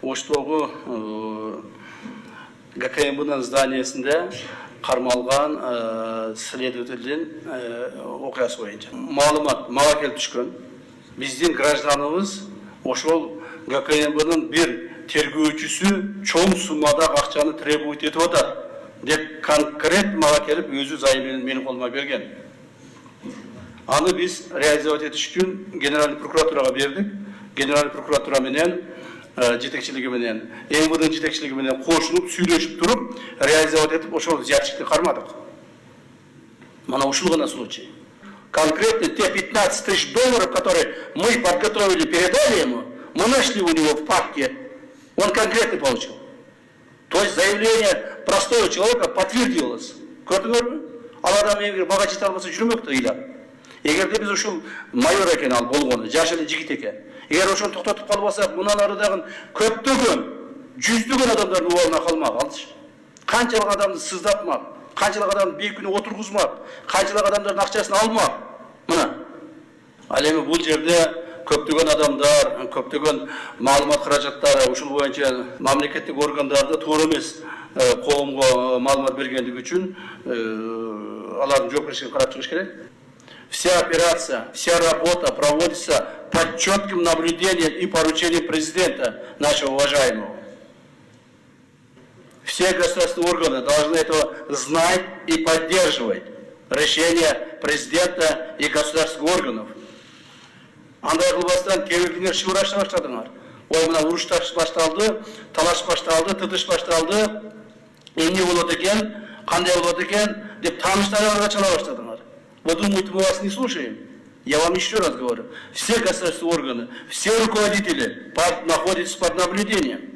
Оштогу ГКМБ-нын зданиясында кармалган следователдин окуясы боюнча маалымат мага келип түшкөн. Биздин гражданыбыз ошол ГКМБ-нын бир тергөөчүсү чоң суммада акчаны требует этип атат деп конкрет мага келип өзү заявлениени менин колума берген. Аны биз реализовать этиш үчүн Генеральный прокуратурага бердик. Генеральный прокуратура менен жетекчилиги менен, МВД жетекчилиги менен кошулуп, сүйлөшүп туруп, реализовать этип ошол взятчикти кармадык. Мана ушул гана случай. Конкретно те 15 тысяч долларов, которые мы подготовили, передали ему, мы нашли у него в папке, он конкретно получил. То есть заявление простого человека подтвердилось. Көрдүңөрбү? Ал адам эгер мага жете албаса жүрмөктү ыйлап. Эгерде биз ушул майор экен ал болгону, жаш эле жигит экен. Эгер ошону токтотуп калбасак, мындан ары дагы көптөгөн, жүздөгөн адамдардын убалына калмак алчы. Канчалык адамды сыздатмак, канчалык адамды бейкүнө отургузмак, канчалык адамдардын акчасын алмак. Мына. Ал эми бул жерде көптөгөн адамдар, көптөгөн маалымат каражаттары ушул боюнча мамлекеттик органдарды туура эмес коомго маалымат бергендиги үчүн алардын жоопкерчилигин карап чыгыш керек. Вся операция, вся работа проводится под четким наблюдением и поручением президента нашего уважаемого. Все государственные органы должны это знать и поддерживать решения президента и государственных органов. Андай кылбастан кебелдиңер шыбыраша баштадыңар. Ой, мына уруш башталды, талаш башталды, тытыш башталды. Эмне болот экен, кандай болот экен деп тааныштарыңарга чала баштадыңар. Вы думаете, мы вас не слушаем? Я вам еще раз говорю. Все государственные органы, все руководители находятся под наблюдением.